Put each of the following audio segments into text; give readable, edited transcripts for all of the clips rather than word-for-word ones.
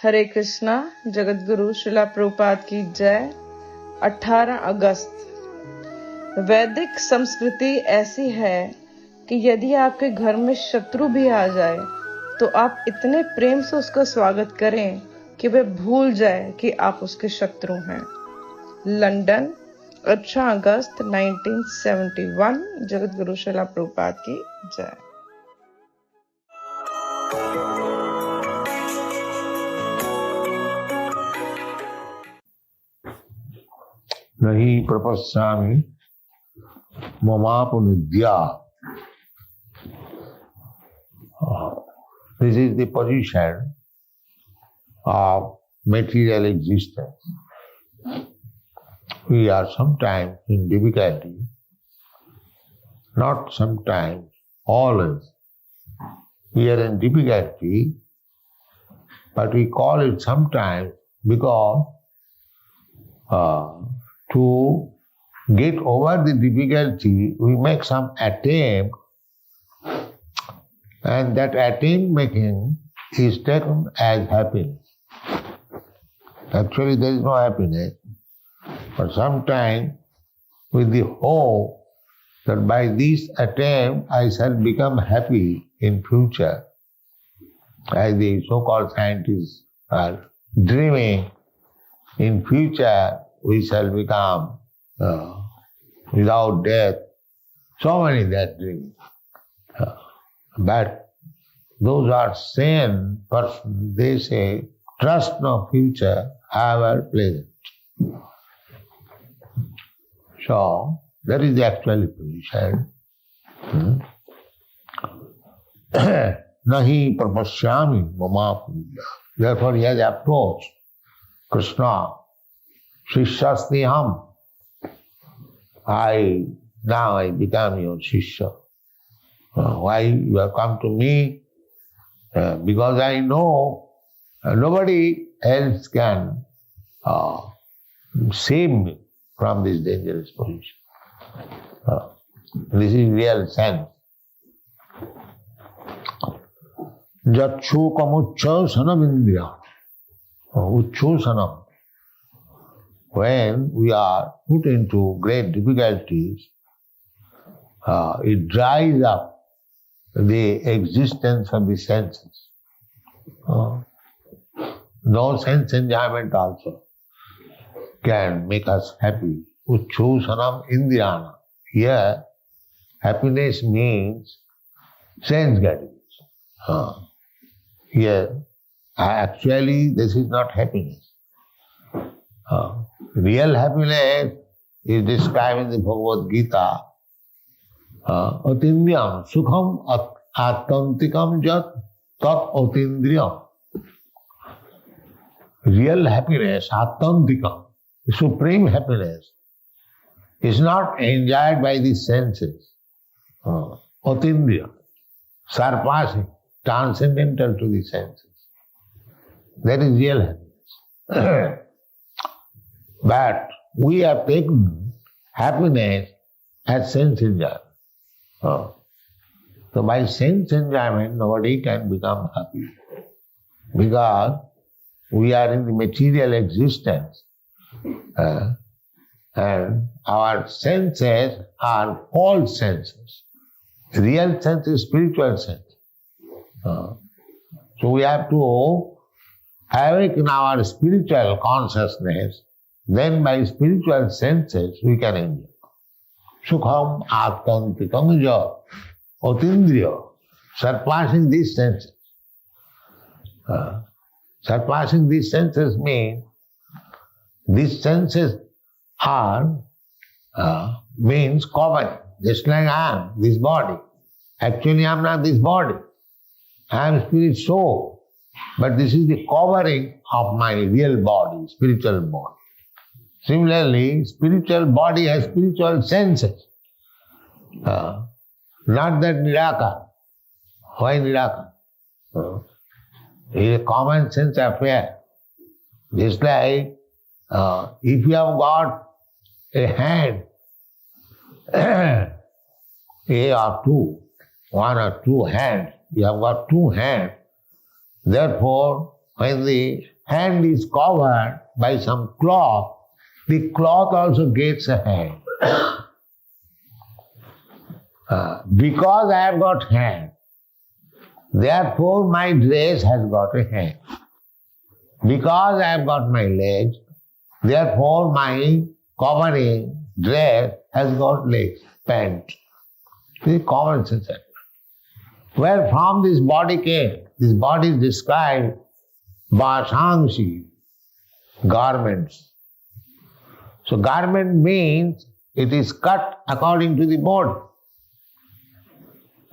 हरे कृष्णा। जगत गुरु श्रीला प्रभुपाद की जय। 18 अगस्त। वैदिक संस्कृति ऐसी है कि यदि आपके घर में शत्रु भी आ जाए तो आप इतने प्रेम से उसका स्वागत करें कि वह भूल जाए कि आप उसके शत्रु हैं। लंदन, 18 अगस्त 1971। जगत गुरु श्रीला प्रभुपाद की जय। नहीं प्रपश्यामि ममापुनिद्या. This is the position of material existence. We are sometimes in difficulty, not sometimes, always. We are in difficulty, but we call it sometimes because to get over the difficulty, we make some attempt, and that attempt making is taken as happiness. Actually, there is no happiness, but sometimes with the hope that by this attempt I shall become happy in future, as the so-called scientists are dreaming, in future we shall become without death. So many that dream. But those are sane persons, they say, trust no future, however pleasant. So, that is the actual position. Nahi prapashyami mama puja. Therefore he has approached Krishna. Shishyastiham. Now I become your Shishya. Why you have come to me? Because I know nobody else can save me from this dangerous position. This is real sense. Jatsukamuchchasanam indriya. Uchchosanam. When we are put into great difficulties, it dries up the existence of the senses. No sense enjoyment also can make us happy. Uchchosanam indriyana. Here, happiness means sense gratification. Here, actually, this is not happiness. Real happiness is described in the Bhagavad Gita. Atindriyam sukham attantikam jat tat atindriyam. Real happiness, attantikam, supreme happiness, is not enjoyed by the senses. Atindriyam, surpassing, transcendental to the senses. That is real happiness. But we have taken happiness as sense enjoyment. So by sense enjoyment, nobody can become happy. Because we are in the material existence. And our senses are false senses. Real sense is spiritual sense. So we have to awaken our spiritual consciousness. Then by spiritual senses we can enjoy. Sukham attantikam ja atindriya. Surpassing these senses. Surpassing these senses means these senses are means covered. Just like I am, this body. Actually I am not this body. I am spirit soul. But this is the covering of my real body, spiritual body. Similarly, spiritual body has spiritual senses. Not that Nirakara. Why Nirakara? It is a common sense affair. Just like if you have got a hand, a or two, one or two hands, you have got two hands, therefore when the hand is covered by some cloth, the cloth also gets a hand. Because I have got hand, therefore my dress has got a hand. Because I have got my legs, therefore my covering dress has got legs, pant. This is common sense. Where from this body came? This body is described Bashangshi, garments. So garment means it is cut according to the body.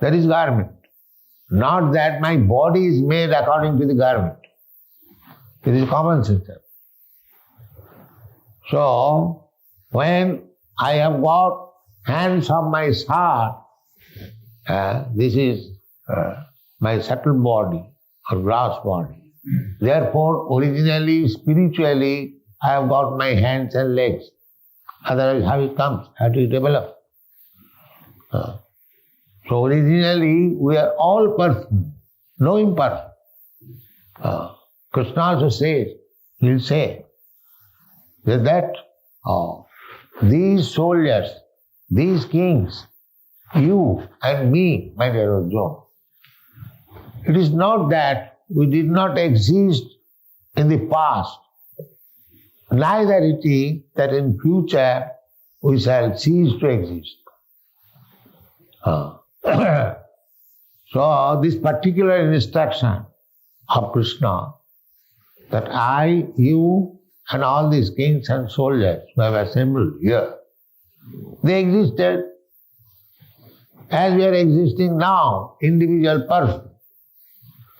That is garment. Not that my body is made according to the garment. It is common sense. So when I have got hands of my heart, this is my subtle body or gross body. Therefore, originally, spiritually, I have got my hands and legs. Otherwise, how it comes? How do you develop? So originally, we are all person, no imperson. Krishna also says, he will say that these soldiers, these kings, you and me, my dear Arjuna, it is not that we did not exist in the past, neither it is that in future we shall cease to exist. So this particular instruction of Krishna, that I, you and all these kings and soldiers who have assembled here, they existed as we are existing now, individual person.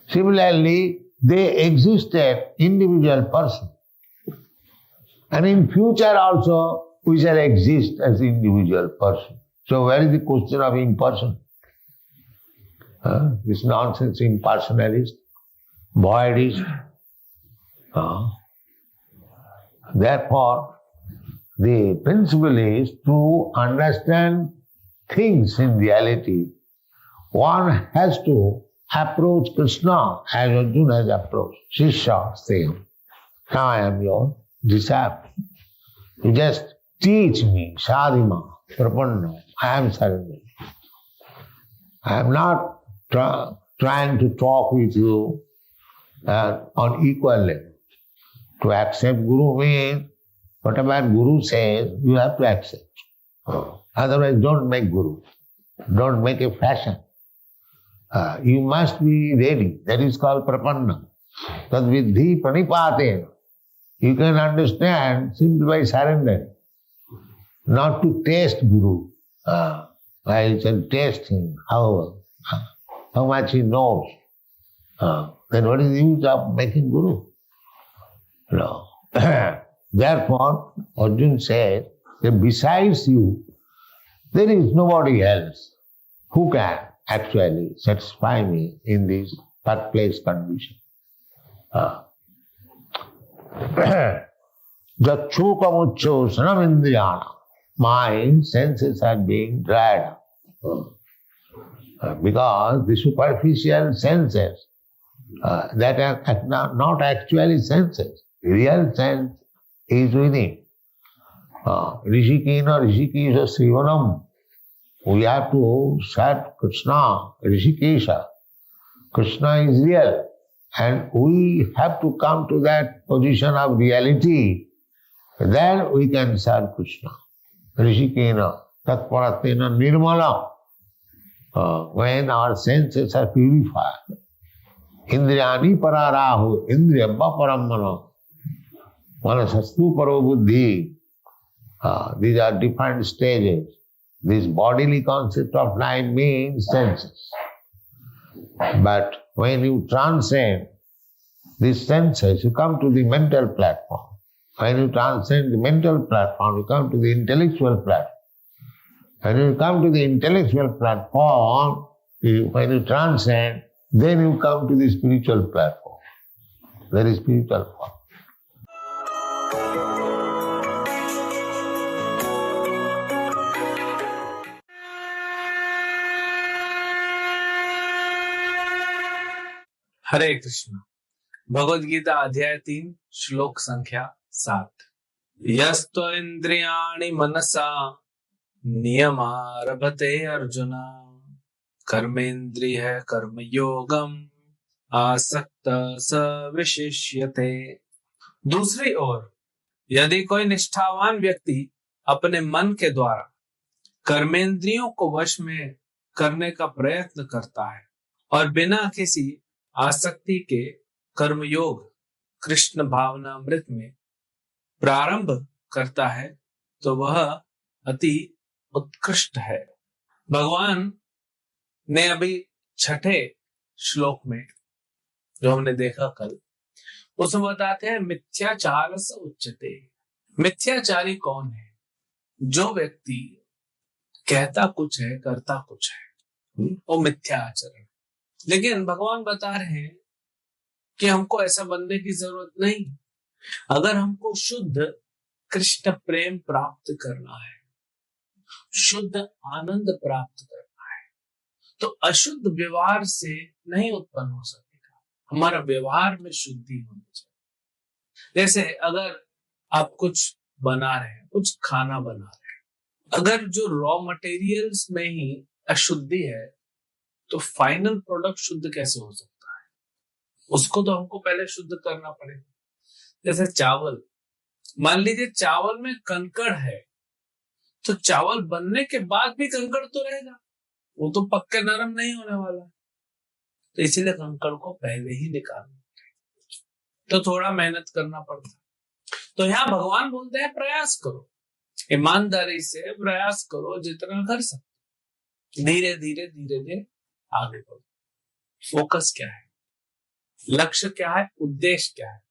Similarly, they existed individual person. And in future also, we shall exist as individual person. So where is the question of imperson? This nonsense impersonalist, voidist. Therefore, the principle is to understand things in reality. One has to approach Krishna as Arjuna has approached. Shishya, same. Now I am your disciple. You just teach me, Sadhima, Prapanna. I am surrendering. I am not trying to talk with you on equal level. To accept Guru means whatever Guru says, you have to accept. Otherwise, don't make Guru. Don't make a fashion. You must be ready. That is called Prapanna. Tad vidhi pranipate. You can understand simply by surrendering. Not to taste Guru. I shall taste him, how much he knows. Then what is the use of making Guru? No. Therefore, Arjuna said that besides you, there is nobody else who can actually satisfy me in this birthplace condition. Jakshukamucho sanamindriyana. My senses are being dried up. Because the superficial senses that are not actually senses, real sense is within. Rishikena Rishikesha Srivanam. We have to serve Krishna, Rishikesha. Krishna is real. And we have to come to that position of reality. Then we can serve Krishna. Rishikena Tatparatena Nirmala. When our senses are purified. Indriyani pararahu, indriyabba parammana. Manasastu paro buddhi. These are different stages. This bodily concept of life means senses. But when you transcend these senses, you come to the mental platform. When you transcend the mental platform, you come to the intellectual platform. When you come to the intellectual platform, when you transcend, then you come to the spiritual platform. That is spiritual form. Hare Krishna. Bhagavad Gita अध्याय 3 श्लोक संख्या 7। यस्तो इंद्रियाणि मनसा नियमारभते अर्जुन कर्मेन्द्रिय कर्म योगम आसक्त स विशिष्यते। दूसरी ओर यदि कोई निष्ठावान व्यक्ति अपने मन के द्वारा कर्मेंद्रियों को वश में करने का प्रयत्न करता है और बिना किसी आसक्ति के कर्मयोग कृष्ण भावनामृत में प्रारंभ करता है तो वह अति उत्कृष्ट है। भगवान ने अभी छठे श्लोक में जो हमने देखा कल, उसमें बताते हैं मिथ्याचार से उच्चते। मिथ्याचारी कौन है? जो व्यक्ति कहता कुछ है करता कुछ है, वो मिथ्या आचरण। लेकिन भगवान बता रहे हैं कि हमको ऐसा बनने की जरूरत नहीं। अगर हमको शुद्ध कृष्ण प्रेम प्राप्त करना है, शुद्ध आनंद प्राप्त करना है, तो अशुद्ध व्यवहार से नहीं उत्पन्न हो सकेगा। हमारा व्यवहार में शुद्धि होनी चाहिए। जैसे अगर आप कुछ बना रहे हैं, कुछ खाना बना रहे हैं, अगर जो रॉ मटेरियल्स में ही अशुद्धि है तो फाइनल प्रोडक्ट शुद्ध कैसे हो सकता है? उसको तो हमको पहले शुद्ध करना पड़ेगा। जैसे चावल, मान लीजिए चावल में कंकड़ है, तो चावल बनने के बाद भी कंकड़ तो रहेगा, वो तो पक्के नरम नहीं होने वाला। तो इसीलिए कंकड़ को पहले ही निकालना, तो थोड़ा मेहनत करना पड़ता है। तो यहाँ भगवान बोलते हैं प्रयास करो, ईमानदारी से प्रयास करो जितना कर सकते, धीरे धीरे धीरे धीरे आगे बढ़ो। फोकस क्या है, लक्ष्य क्या है, उद्देश्य क्या है?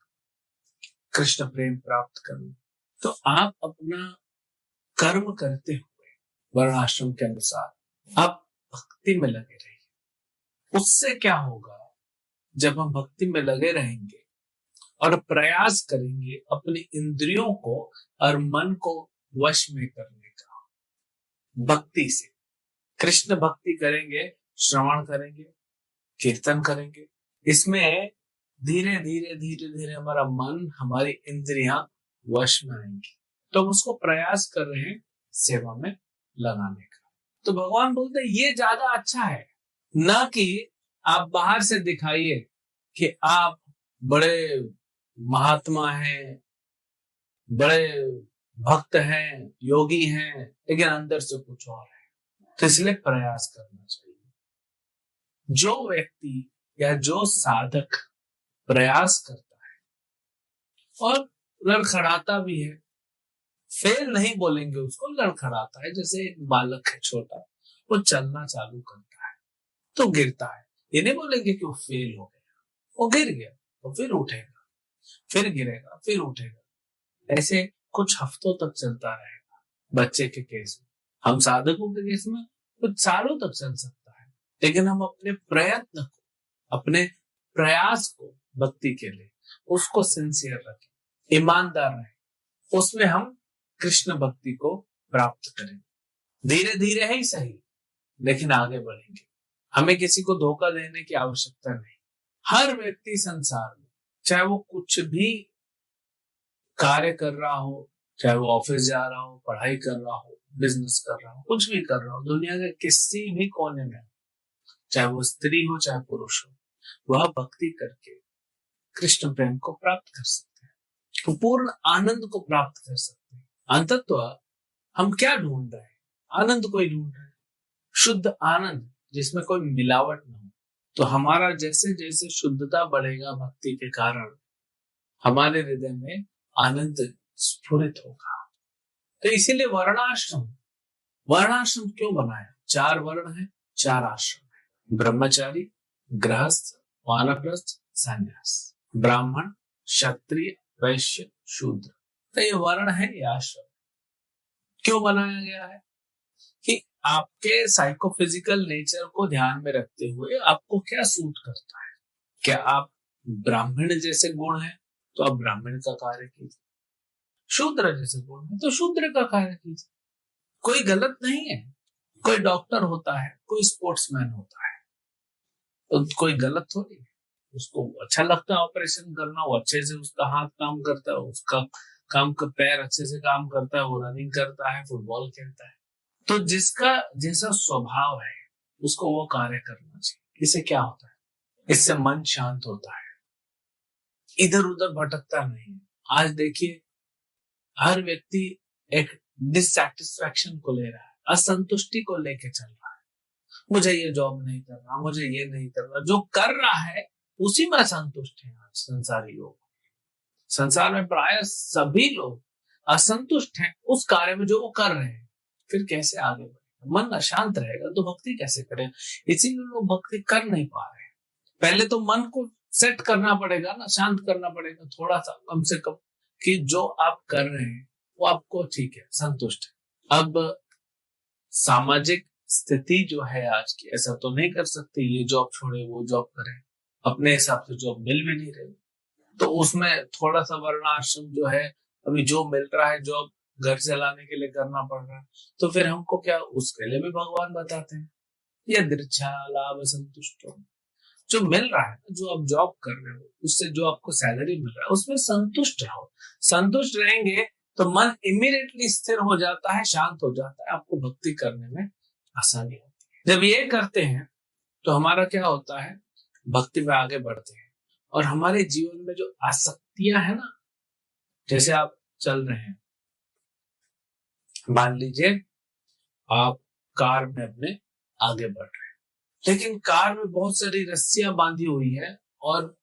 कृष्ण प्रेम प्राप्त करना। तो आप अपना कर्म करते हुए वर्णाश्रम के अनुसार आप भक्ति में लगे रहिए। उससे क्या होगा, जब हम भक्ति में लगे रहेंगे और प्रयास करेंगे अपनी इंद्रियों को और मन को वश में करने का, भक्ति से कृष्ण भक्ति करेंगे, श्रवण करेंगे, कीर्तन करेंगे, इसमें धीरे धीरे धीरे धीरे हमारा मन, हमारी इंद्रियां वश में आएंगी। तो हम उसको प्रयास कर रहे हैं सेवा में लगाने का। तो भगवान बोलते हैं ये ज्यादा अच्छा है, ना कि आप बाहर से दिखाइए कि आप बड़े महात्मा हैं, बड़े भक्त हैं, योगी हैं, लेकिन अंदर से कुछ और है। तो इसलिए प्रयास करना चाहिए। जो व्यक्ति या जो साधक प्रयास करता है और लड़खड़ाता भी है, फेल नहीं बोलेंगे उसको, लड़खड़ाता है। जैसे एक बालक है छोटा, वो चलना चालू करता है तो गिरता है, ये नहीं बोलेंगे कि वो फेल हो गया, वो गिर गया तो फिर उठेगा, फिर गिरेगा, फिर उठेगा। ऐसे कुछ हफ्तों तक चलता रहेगा बच्चे के केस में। हम साधकों के केस में कुछ सालों तक चल सकता है। लेकिन हम अपने प्रयत्न को, अपने प्रयास को भक्ति के लिए, उसको सिंसियर रखें, ईमानदार रहें, उसमें हम कृष्ण भक्ति को प्राप्त करें। धीरे धीरे ही सही, लेकिन आगे बढ़ेंगे। हमें किसी को धोखा देने की आवश्यकता नहीं। हर व्यक्ति संसार में, चाहे वो कुछ भी कार्य कर रहा हो, चाहे वो ऑफिस जा रहा हो, पढ़ाई कर रहा हो, बिजनेस कर रहा हो, कुछ भी कर रहा हो, दुनिया के किसी भी कोने में, चाहे वो स्त्री हो चाहे पुरुष हो, वह भक्ति करके कृष्ण प्रेम को प्राप्त कर सकते हैं, पूर्ण आनंद को प्राप्त कर सकते हैं। अंततः हम क्या ढूंढ रहे हैं? आनंद को ही ढूंढ रहे हैं, शुद्ध आनंद जिसमें कोई मिलावट न हो। तो हमारा जैसे जैसे शुद्धता बढ़ेगा भक्ति के कारण, हमारे हृदय में आनंद स्फुरित होगा। तो इसीलिए वर्णाश्रम क्यों बनाया? 4 वर्ण है, 4 आश्रम है, ब्रह्मचारी, गृहस्थ, वानप्रस्थ, संन्यास, ब्राह्मण, क्षत्रिय, वैश्य, शूद्र। तो ये वर्ण है, ये आश्रम क्यों बनाया गया है? कि आपके साइकोफिजिकल नेचर को ध्यान में रखते हुए आपको क्या सूट करता है। क्या आप ब्राह्मण जैसे गुण है तो आप ब्राह्मण का कार्य कीजिए, शूद्र जैसे गुण है तो शूद्र का कार्य कीजिए। कोई गलत नहीं है। कोई डॉक्टर होता है, कोई स्पोर्ट्समैन होता है, तो कोई गलत थोड़ी है। उसको अच्छा लगता है ऑपरेशन करना, वो अच्छे से उसका हाथ काम करता है, उसका काम का पैर अच्छे से काम करता है, वो रनिंग करता है, फुटबॉल खेलता है। तो जिसका जैसा स्वभाव है उसको वो कार्य करना चाहिए। इससे क्या होता है? इससे मन शांत होता है, इधर उधर भटकता नहीं है। आज देखिए हर व्यक्ति एक डिससैटिस्फैक्शन को ले रहा है, असंतुष्टि को लेके चल रहा है। मुझे ये जॉब नहीं करना, मुझे ये नहीं करना। जो कर रहा है उसी में असंतुष्ट है। आज संसारी लोग, संसार में प्राय सभी लोग असंतुष्ट हैं उस कार्य में जो वो कर रहे हैं। फिर कैसे आगे बढ़ेगा? मन अशांत रहेगा तो भक्ति कैसे करें? इसीलिए लोग भक्ति कर नहीं पा रहे हैं। पहले तो मन को सेट करना पड़ेगा ना, शांत करना पड़ेगा थोड़ा सा, कम से कम, कि जो आप कर रहे हैं वो आपको ठीक है, संतुष्ट है। अब सामाजिक स्थिति जो है आज की, ऐसा तो नहीं कर सकते ये जॉब छोड़े वो जॉब करें, अपने हिसाब से जॉब मिल भी नहीं रही, तो उसमें थोड़ा सा वर्णाश्रम जो है, अभी जो मिल रहा है जॉब घर से लाने के लिए करना पड़ रहा है, तो फिर हमको क्या, उसके लिए भी भगवान बताते हैं यदृच्छा लाभ संतुष्ट हो। जो मिल रहा है, जो आप जॉब कर रहे हो, उससे जो आपको सैलरी मिल रहा है उसमें संतुष्ट रहो। संतुष्ट रहेंगे तो मन इमीडिएटली स्थिर हो जाता है, शांत हो जाता है, आपको भक्ति करने में आसानी होती है। जब ये करते हैं तो हमारा क्या होता है, भक्ति में आगे बढ़ते हैं। और हमारे जीवन में जो आसक्तियां है ना, जैसे आप चल रहे हैं, मान लीजिए आप कार में अपने आगे बढ़ रहे हैं, लेकिन कार में बहुत सारी रस्सियां बांधी हुई है और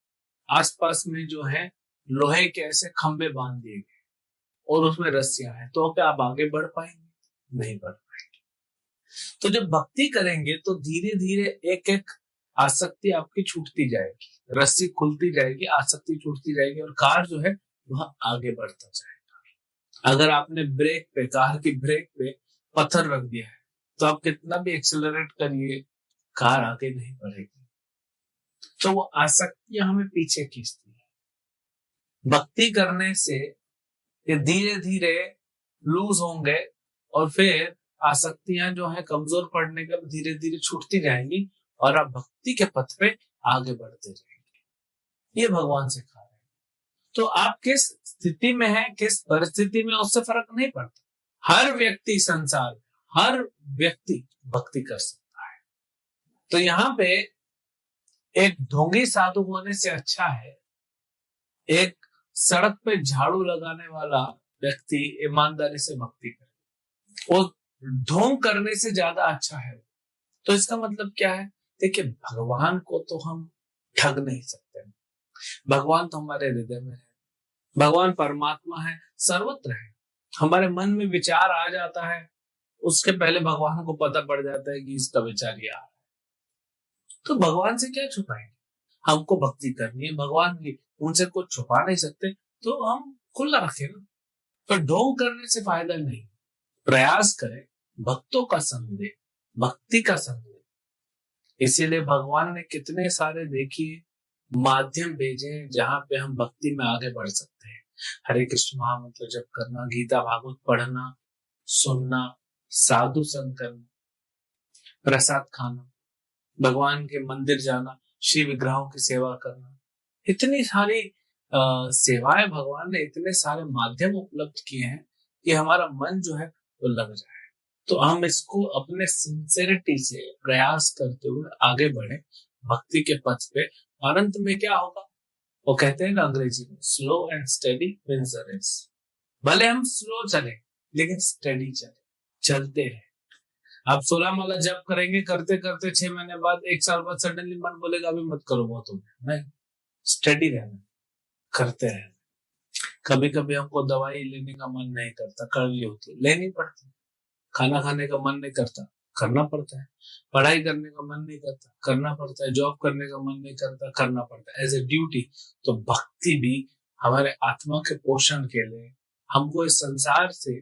आसपास में जो है लोहे के ऐसे खंबे बांध दिए गए और उसमें रस्सियां हैं, तो क्या आप आगे बढ़ पाएंगे? नहीं बढ़ पाएंगे। तो जब भक्ति करेंगे तो धीरे धीरे एक एक आसक्ति आपकी छूटती जाएगी, रस्सी खुलती जाएगी, आसक्ति छूटती जाएगी और कार जो है वह आगे बढ़ता जाएगा। अगर आपने ब्रेक पे, कार की ब्रेक पे पत्थर रख दिया है तो आप कितना भी एक्सेलरेट करिए, कार आगे नहीं बढ़ेगी। तो वो आसक्तियां हमें पीछे खींचती है। भक्ति करने से ये धीरे धीरे लूज होंगे और फिर आसक्तियां जो है कमजोर पड़ने का धीरे धीरे छूटती जाएंगी और आप भक्ति के पथ पे आगे बढ़ते रहेंगे। ये भगवान सिखा रहे हैं। तो आप किस स्थिति में है, किस परिस्थिति में, उससे फर्क नहीं पड़ता। हर व्यक्ति संसार में, हर व्यक्ति भक्ति कर सकता है। तो यहाँ पे एक ढोंगी साधु होने से अच्छा है एक सड़क पे झाड़ू लगाने वाला व्यक्ति ईमानदारी से भक्ति करे। वो ढोंग करने से ज्यादा अच्छा है। तो इसका मतलब क्या है? देखिए, भगवान को तो हम ठग नहीं सकते। भगवान तो हमारे हृदय में है, भगवान परमात्मा है, सर्वत्र है। हमारे मन में विचार आ जाता है, उसके पहले भगवान को पता पड़ जाता है कि इसका विचार ये आ रहा है। तो भगवान से क्या छुपाएंगे? हमको भक्ति करनी है भगवान की, उनसे कुछ छुपा नहीं सकते, तो हम खुला रखें ना। तो ढोंग करने से फायदा नहीं। प्रयास करें, भक्तों का संग दे, भक्ति का संग दे। इसीलिए भगवान ने कितने सारे देखिए माध्यम भेजे हैं जहां पे हम भक्ति में आगे बढ़ सकते हैं। हरे कृष्ण महामंत्र जप करना, गीता भागवत पढ़ना, सुनना, साधु संग करना, प्रसाद खाना, भगवान के मंदिर जाना, श्री विग्रहों की सेवा करना, इतनी सारी सेवाएं भगवान ने इतने सारे माध्यम उपलब्ध किए हैं कि हमारा मन जो है वो लग जाए। तो हम इसको अपने सिंसेरिटी से प्रयास करते हुए आगे बढ़े भक्ति के पथ पे। और अंत में क्या होगा? वो कहते हैं ना अंग्रेजी में, slow and steady wins the race. भले हम स्लो चले लेकिन स्टेडी चले, चलते रहे। आप 16 माला जप करेंगे, करते करते 6 महीने बाद, 1 साल बाद सडनली मन बोलेगा अभी मत करो, बहुत हो गया। नहीं, स्टेडी रहना, करते रहना। कभी कभी हमको दवाई लेने का मन नहीं करता, कड़वी होती है, लेनी पड़ती है। खाना खाने का मन नहीं करता, करना पड़ता है। पढ़ाई करने का मन नहीं करता, करना पड़ता है। जॉब करने का मन नहीं करता, करना पड़ता है एज ए ड्यूटी। तो भक्ति भी हमारे आत्मा के पोषण के लिए, हमको इस संसार से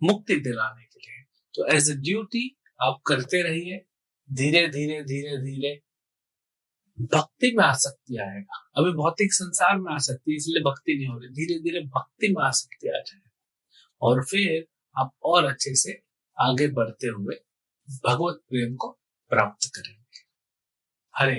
मुक्ति दिलाने के लिए, तो एज ए ड्यूटी आप करते रहिए। धीरे धीरे धीरे धीरे भक्ति में आसक्ति आएगा। अभी भौतिक संसार में आसक्ति, इसलिए भक्ति नहीं हो रही। धीरे धीरे भक्ति में आसक्ति आ जाए और फिर आप और अच्छे से आगे बढ़ते हुए भगवत प्रेम को प्राप्त करेंगे। हरे